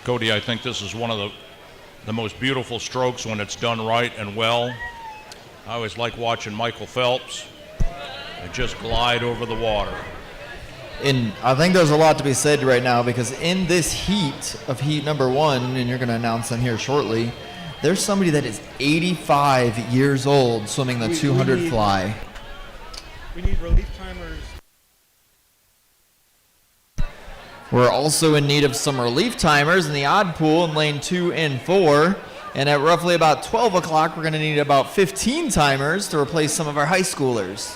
Cody, I think this is one of the most beautiful strokes when it's done right and well. I always like watching Michael Phelps just glide over the water. And I think there's a lot to be said right now, because in this heat of heat number 1, and you're going to announce them here shortly, there's somebody that is 85 years old swimming the 200 fly. We need relief timers. We're also in need of some relief timers in the odd pool in lane 2 and 4. And at roughly about 12 o'clock, we're going to need about 15 timers to replace some of our high schoolers.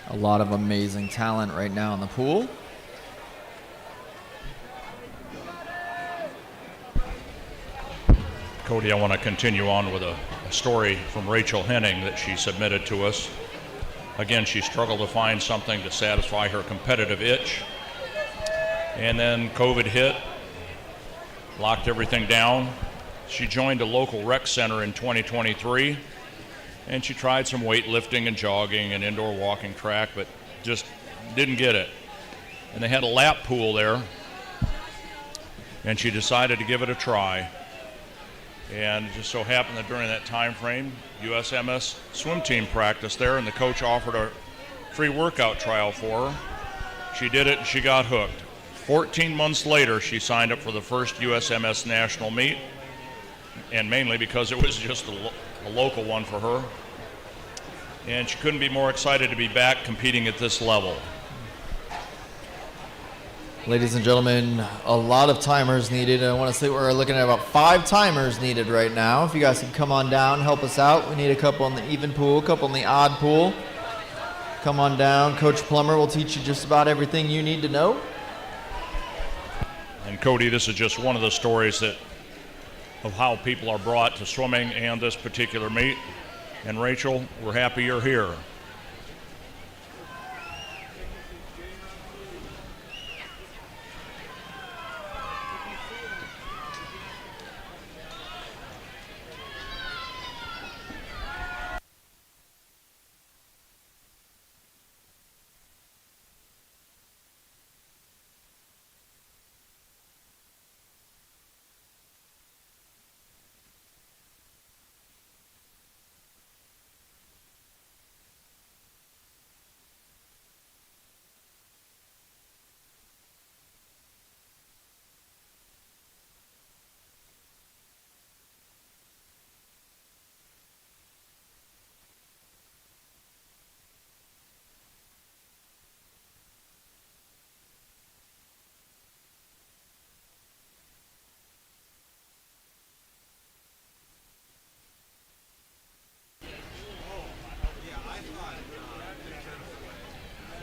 A lot of amazing talent right now in the pool. Cody, I want to continue on with a story from Rachel Henning that she submitted to us. Again, she struggled to find something to satisfy her competitive itch. And then COVID hit, locked everything down. She joined a local rec center in 2023. And she tried some weightlifting and jogging and indoor walking track, but just didn't get it. And they had a lap pool there, and she decided to give it a try. And it just so happened that during that time frame, USMS swim team practiced there, and the coach offered a free workout trial for her. She did it, and she got hooked. 14 months later, she signed up for the first USMS national meet, and mainly because it was just a local one for her. And she couldn't be more excited to be back competing at this level. Ladies and gentlemen, a lot of timers needed. I want to say we're looking at about 5 timers needed right now. If you guys can come on down, help us out. We need a couple in the even pool, a couple in the odd pool. Come on down. Coach Plummer will teach you just about everything you need to know. And Cody, this is just one of the stories of how people are brought to swimming and this particular meet. And Rachel, we're happy you're here.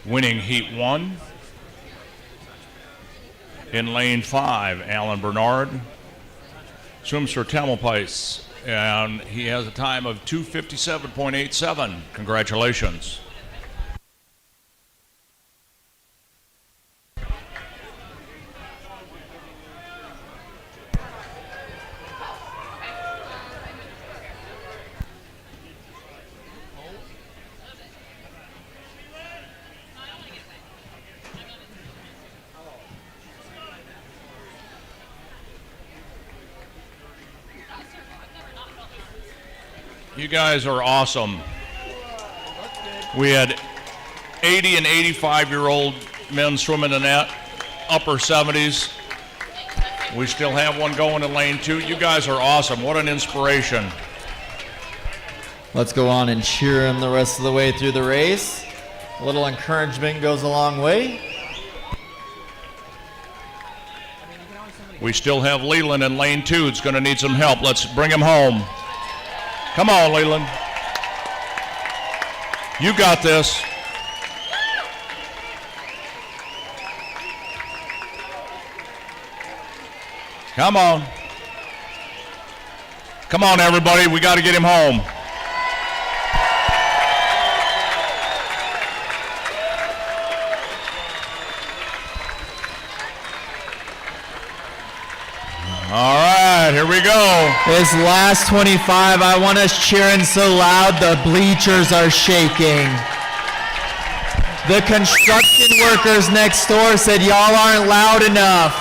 Winning heat 1 in lane 5, Alan Bernard swims for Tamalpais, and he has a time of 2:57.87. Congratulations. You guys are awesome. We had 80 and 85-year-old men swimming in that, upper 70s. We still have one going in lane 2. You guys are awesome. What an inspiration. Let's go on and cheer him the rest of the way through the race. A little encouragement goes a long way. We still have Leland in lane 2. It's going to need some help. Let's bring him home. Come on, Leland. You got this. Come on. Come on, everybody. We got to get him home. All right, here we go. This last 25, I want us cheering so loud the bleachers are shaking. The construction workers next door said y'all aren't loud enough.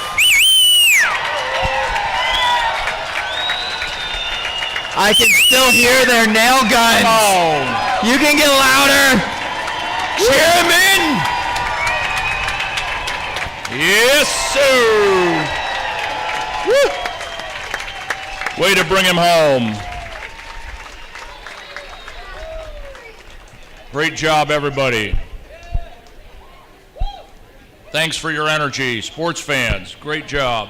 I can still hear their nail guns. Oh. You can get louder. Cheer them in. Yes, sir. Woo. Way to bring him home. Great job, everybody. Thanks for your energy, sports fans. Great job.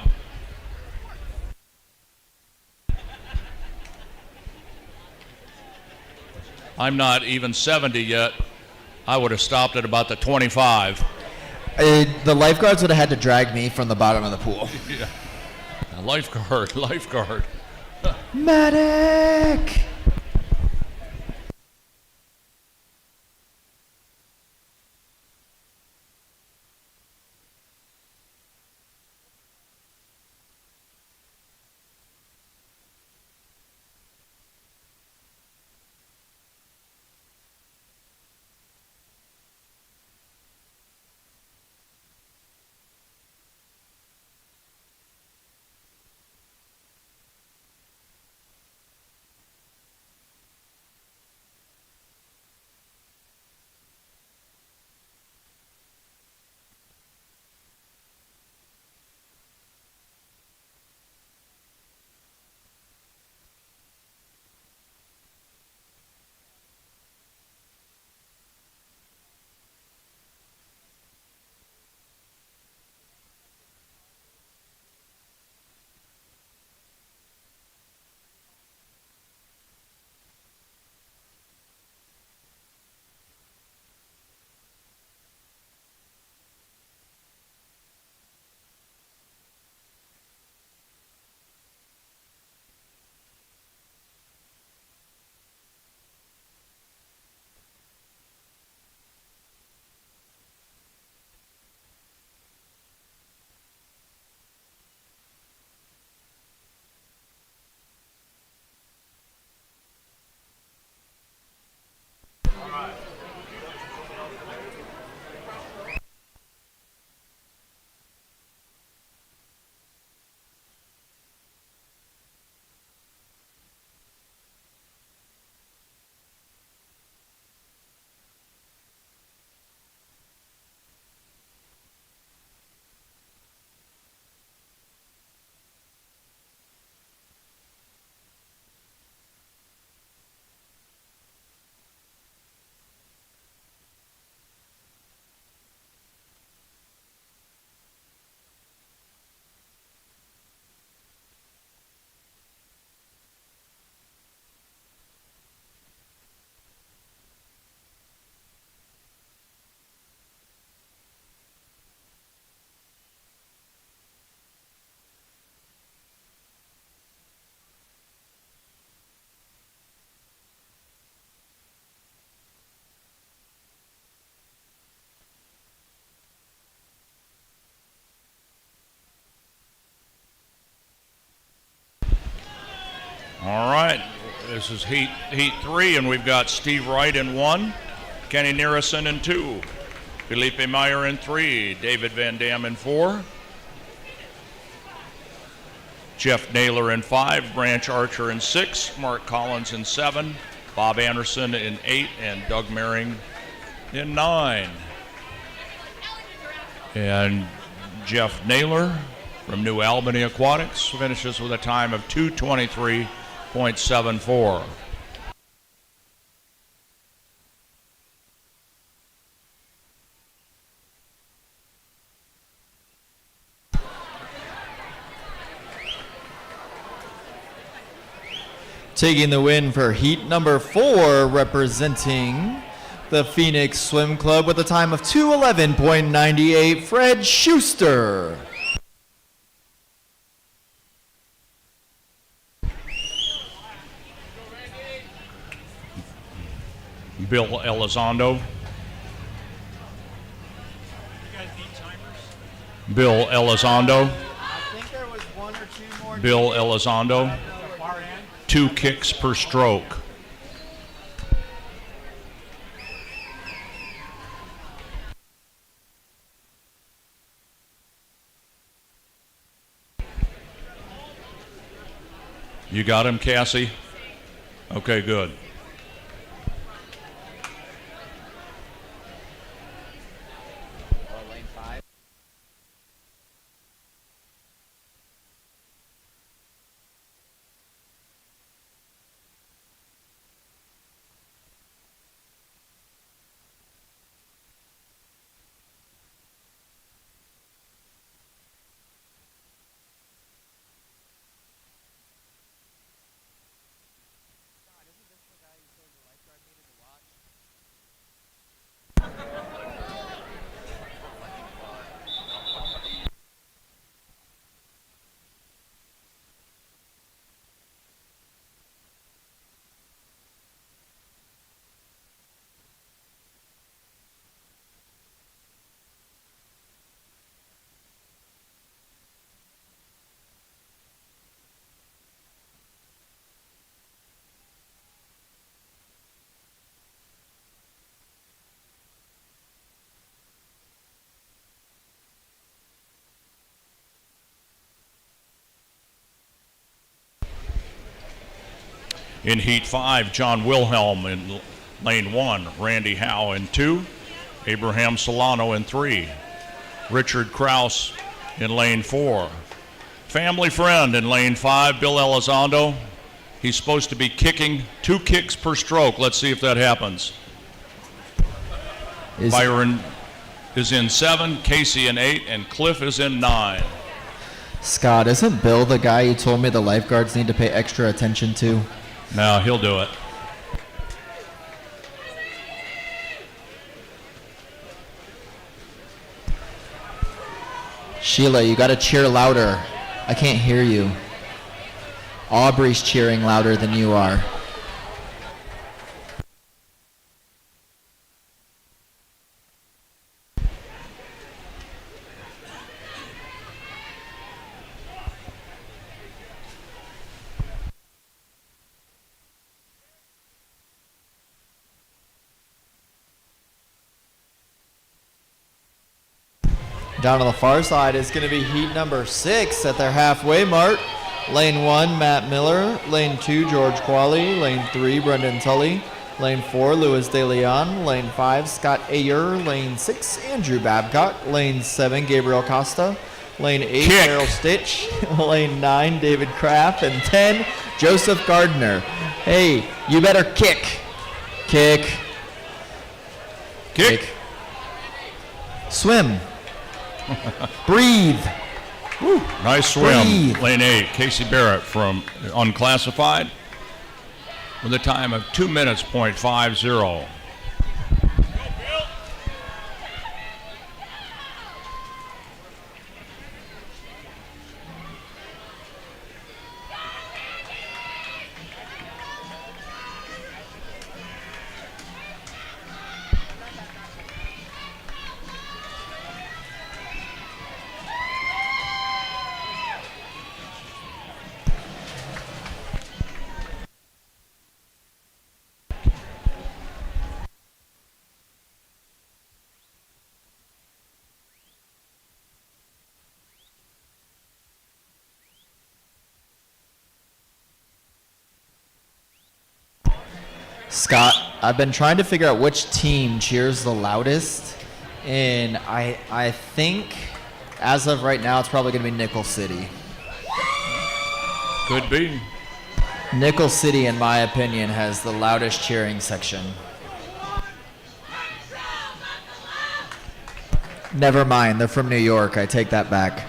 I'm not even 70 yet. I would have stopped at about the 25. The lifeguards would have had to drag me from the bottom of the pool. Yeah. Lifeguard. Medic! All right, this is heat 3, and we've got Steve Wright in 1, Kenny Nearison in 2, Felipe Meyer in 3, David Van Dam in 4, Jeff Naylor in 5, Branch Archer in 6, Mark Collins in 7, Bob Anderson in 8, and Doug Mehring in 9. And Jeff Naylor from New Albany Aquatics finishes with a time of 2:23.74. Taking the win for heat number 4, representing the Phoenix Swim Club with a time of 2:11.98, Fred Schuster. Bill Elizondo. Bill Elizondo. I think there was one or two more. Bill Elizondo. 2 kicks per stroke. You got him, Cassie? Okay, good. In Heat 5, John Wilhelm in Lane 1, Randy Howe in 2, Abraham Solano in 3, Richard Kraus in Lane 4. Family friend in Lane 5, Bill Elizondo. He's supposed to be kicking 2 kicks per stroke. Let's see if that happens. Byron is in 7, Casey in 8, and Cliff is in 9. Scott, isn't Bill the guy you told me the lifeguards need to pay extra attention to? No, he'll do it. Sheila, you gotta cheer louder. I can't hear you. Aubrey's cheering louder than you are. Down on the far side is going to be heat number 6 at their halfway mark. Lane 1, Matt Miller. Lane 2, George Qualley. Lane 3, Brendan Tully. Lane 4, Louis De Leon. Lane 5, Scott Ayer. Lane 6, Andrew Babcock. Lane 7, Gabriel Costa. Lane 8, Errol Stitch. Lane 9, David Kraft. And 10, Joseph Gardner. Hey, you better kick. Kick. Kick. Swim. Breathe. Woo, nice swim. Breathe. Lane 8, Casey Barrett from Unclassified with a time of 2 minutes, .50. Scott, I've been trying to figure out which team cheers the loudest, and I think as of right now it's probably going to be Nickel City. Could be. Nickel City, in my opinion, has the loudest cheering section. Never mind, they're from New York. I take that back.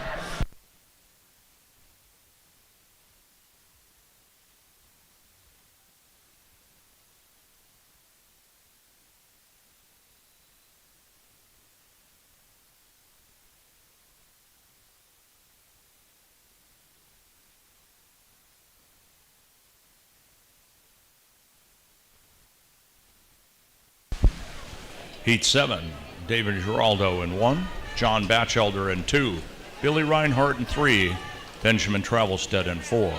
Heat 7, David Giraldo in 1, John Batchelder in 2, Billy Reinhardt in 3, Benjamin Travelstead in 4.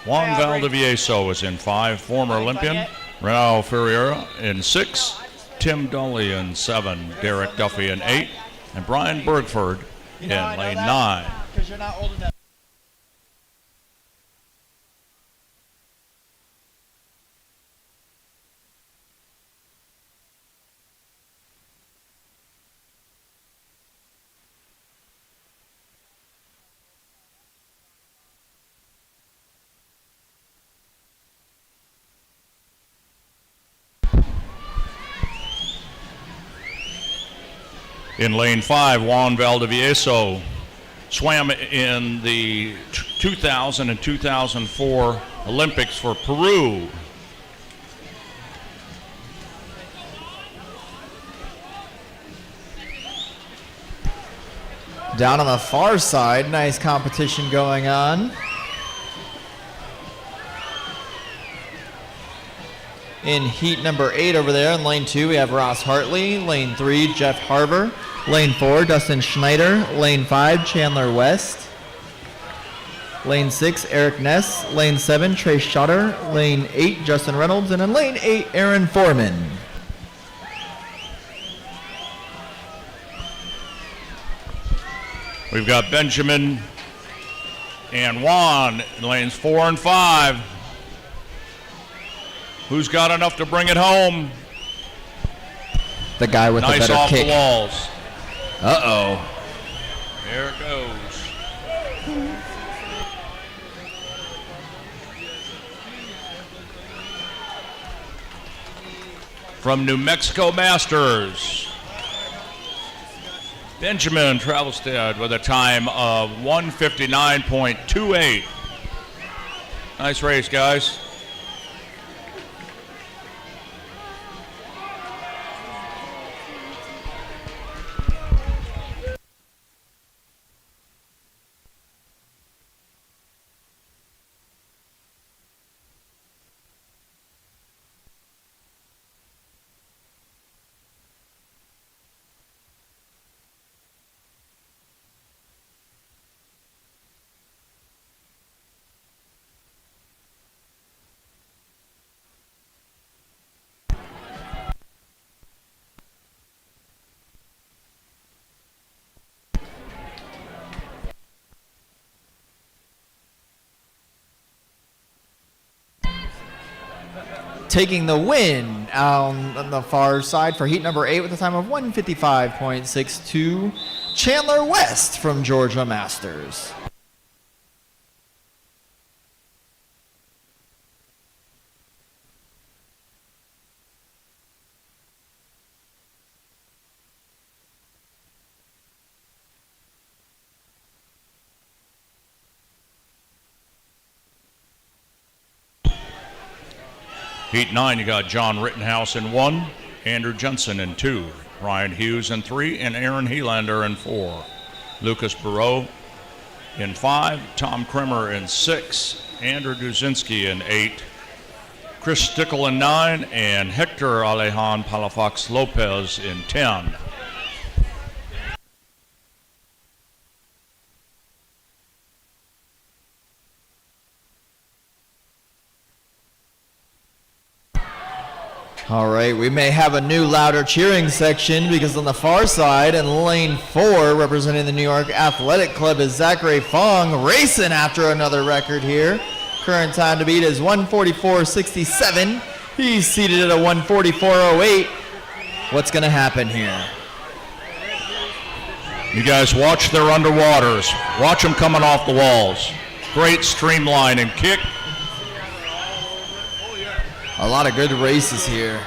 Juan Valdivieso is in 5, former Olympian. Renato Ferreira in 6, Tim Dolly in 7, Derek Duffy in 8, and Brian Bergford in lane 9. Because you're not old enough. In lane 5, Juan Valdivieso swam in the 2000 and 2004 Olympics for Peru. Down on the far side, nice competition going on. In heat number 8 over there in lane 2, we have Ross Hartley. Lane 3, Jeff Harver. Lane 4, Dustin Schneider. Lane 5, Chandler West. Lane 6, Eric Ness. Lane 7, Trey Schotter. Lane 8, Justin Reynolds. And in lane 8, Aaron Foreman. We've got Benjamin and Juan in lanes 4 and 5. Who's got enough to bring it home? The guy with nice the better off kick. the walls. Uh-oh. There it goes. From New Mexico Masters, Benjamin Travelstead with a time of 1:59.28. Nice race, guys. Taking the win on the far side for heat number 8 with a time of 1:55.62, Chandler West from Georgia Masters. Heat 9, you got John Rittenhouse in 1, Andrew Jensen in 2, Ryan Hughes in 3, and Aaron Helander in 4. Lucas Barreau in 5, Tom Krimmer in 6, Andrew Duzinski in 8, Chris Stickle in 9, and Hector Alejan Palafox Lopez in 10. All right, we may have a new louder cheering section because on the far side in lane 4, representing the New York Athletic Club, is Zachary Fong racing after another record here. Current time to beat is 1:44.67. He's seated at a 1:44.08. What's going to happen here? You guys watch their underwaters. Watch them coming off the walls. Great streamline and kick. A lot of good races here.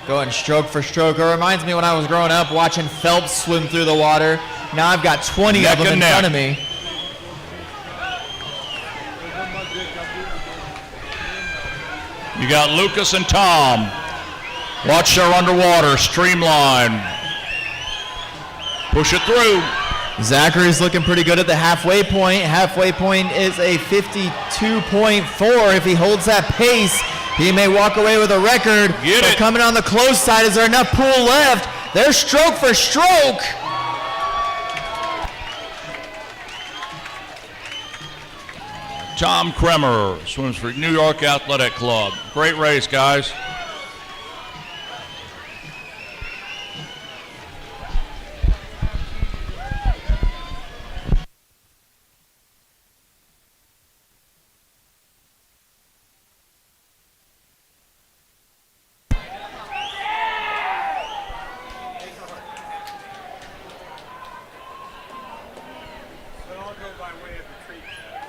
Going stroke for stroke. It reminds me when I was growing up watching Phelps swim through the water. Now I've got 20 of them in front of me. You got Lucas and Tom. Watch their underwater streamline. Push it through. Zachary's looking pretty good at the halfway point. Halfway point is a 52.4. If he holds that pace, He may walk away with a record. Get but it. coming on the close side, is there enough pool left? There's stroke for stroke. Tom Kremer swims for New York Athletic Club. Great race, guys.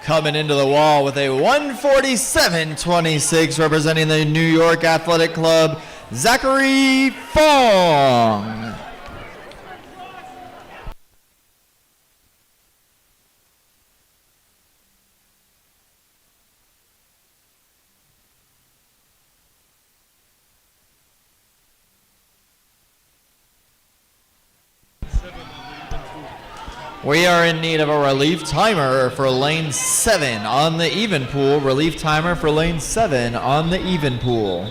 Coming into the wall with a 147.26 representing the New York Athletic Club, Zachary Fong. We are in need of a relief timer for lane 7 on the even pool. Relief timer for lane 7 on the even pool.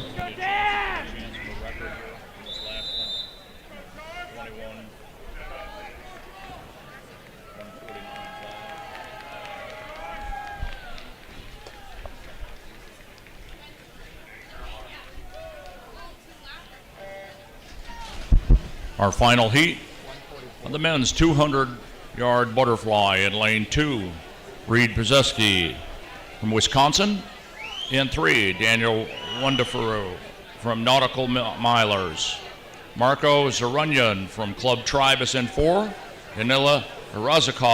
Our final heat of the men's 200-yard butterfly in lane 2. Reed Brzeski from Wisconsin. In 3, Daniel Wonderfuru from Nautical Milers. Marco Zarunyan from Club Tribe is in 4. Danila Razakov